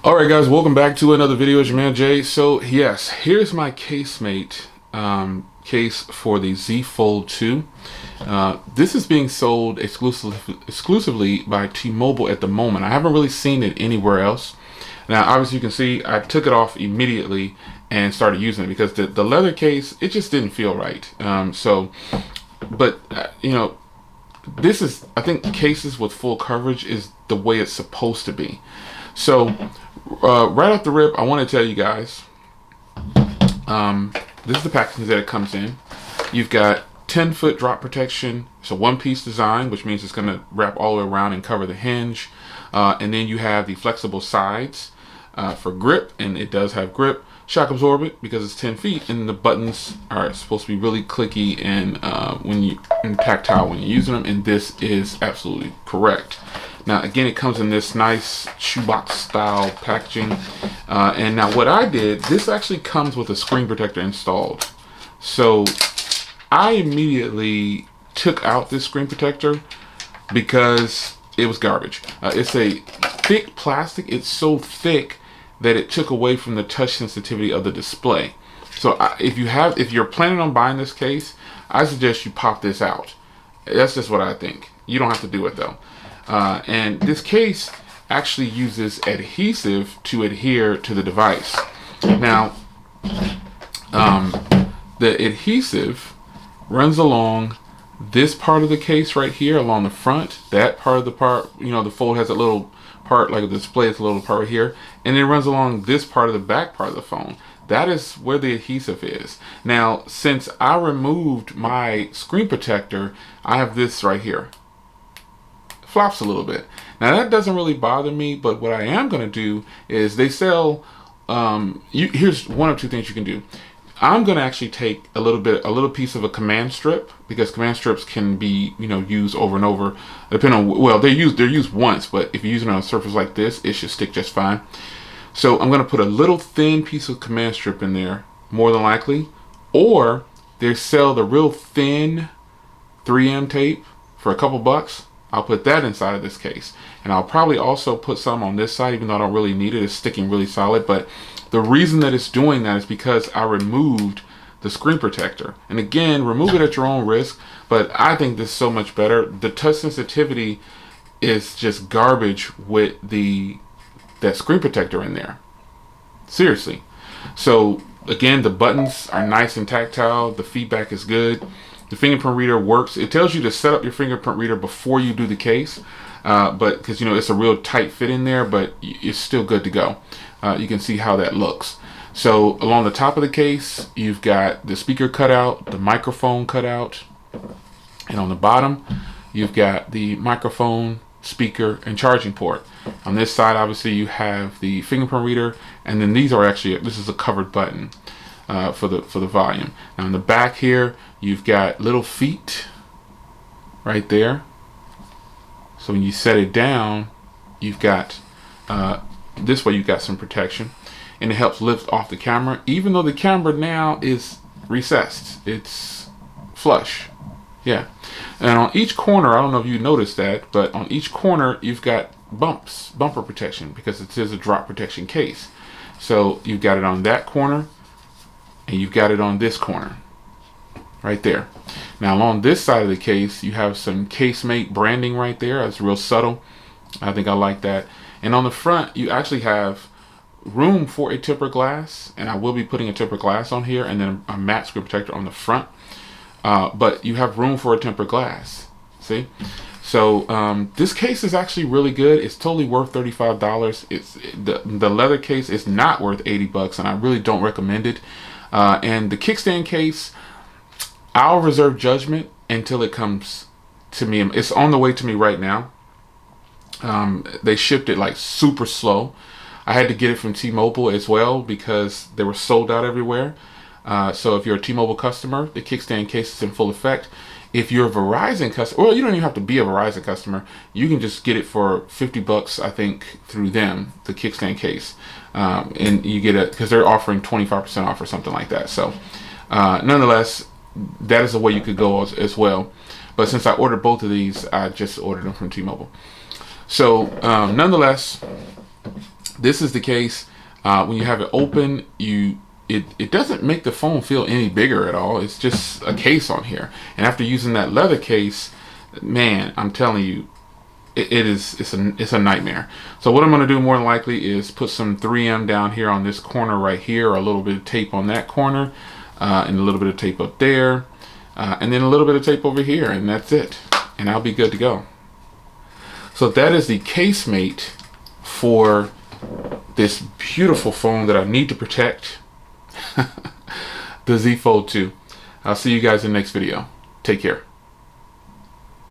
Alright guys, welcome back to another video. It's your man Jay. So yes, here's my casemate case for the Z Fold 2. This is being sold exclusively by T-Mobile at the moment. I haven't really seen it anywhere else. Now obviously you can see I took it off immediately and started using it because the leather case, it just didn't feel right. You know, this is, I think cases with full coverage is the way it's supposed to be. So right off the rip, I want to tell you guys, this is the packaging that it comes in. You've got 10-foot drop protection. It's a one-piece design, which means it's going to wrap all the way around and cover the hinge. And then you have the flexible sides for grip, and it does have grip. Shock absorbent because it's 10 feet, and the buttons are supposed to be really clicky and tactile when you're using them, and this is absolutely correct. Now again, it comes in this nice shoebox style packaging, and now what I did, this actually comes with a screen protector installed. So I immediately took out this screen protector because it was garbage. It's a thick plastic. It's so thick that it took away from the touch sensitivity of the display. So if you're planning on buying this case, I suggest you pop this out. That's just what I think. You don't have to do it though. And this case actually uses adhesive to adhere to the device. Now, the adhesive runs along this part of the case right here, along the front. That part of the part, you know, the Fold has a little part, like a display, it's a little part right here, and it runs along this part of the back part of the phone. That is where the adhesive is. Now, since I removed my screen protector, I have this right here. It flops a little bit. Now that doesn't really bother me, but what I am going to do is they sell, here's one of two things you can do. I'm going to actually take a little piece of a command strip, because command strips can be, you know, used over and over, depending on, well, they're used once, but if you use it on a surface like this, it should stick just fine. So I'm going to put a little thin piece of command strip in there, more than likely, or they sell the real thin 3M tape for a couple bucks. I'll put that inside of this case, and I'll probably also put some on this side, even though I don't really need it. It's sticking really solid, but the reason that it's doing that is because I removed the screen protector. And again, remove it at your own risk, but I think this is so much better. The touch sensitivity is just garbage with that screen protector in there. Seriously. So again, the buttons are nice and tactile. The feedback is good. The fingerprint reader works. It tells you to set up your fingerprint reader before you do the case, but because, you know, it's a real tight fit in there, but it's still good to go. You can see how that looks. So along the top of the case, you've got the speaker cutout, the microphone cutout, and on the bottom, you've got the microphone, speaker, and charging port. On this side, obviously, you have the fingerprint reader, and then these are actually, this is a covered button for the volume. Now in the back here, you've got little feet right there. So when you set it down, you've got this way, you've got some protection, and it helps lift off the camera, even though the camera now is recessed. It's flush. Yeah. And on each corner, I don't know if you noticed that, but on each corner you've got bumper protection, because it is a drop protection case. So you've got it on that corner, and you've got it on this corner right there. Now along this side of the case, you have some casemate branding right there. It's real subtle. I think I like that. And on the front, you actually have room for a tempered glass, and I will be putting a tempered glass on here, and then a matte screen protector on the front. But you have room for a tempered glass. See? So this case is actually really good. It's totally worth $35. The leather case is not worth 80 bucks, and I really don't recommend it. And the kickstand case, I'll reserve judgment until it comes to me. It's on the way to me right now. They shipped it like super slow. I had to get it from T-Mobile as well because they were sold out everywhere. So if you're a T-Mobile customer, the kickstand case is in full effect. If you're a Verizon customer, well, you don't even have to be a Verizon customer. You can just get it for 50 bucks, I think, through them, the kickstand case. And you get it because they're offering 25% off or something like that. So nonetheless, that is the way you could go as well. But since I ordered both of these, I just ordered them from T-Mobile. So nonetheless, This is the case. When you have it open, it doesn't make the phone feel any bigger at all. It's just a case on here. And after using that leather case, man, I'm telling you, it's a nightmare. So what I'm going to do more than likely is put some 3M down here on this corner right here, or a little bit of tape on that corner, and a little bit of tape up there, and then a little bit of tape over here, and that's it. And I'll be good to go. So that is the casemate for this beautiful phone that I need to protect, the Z Fold 2. I'll see you guys in the next video. Take care.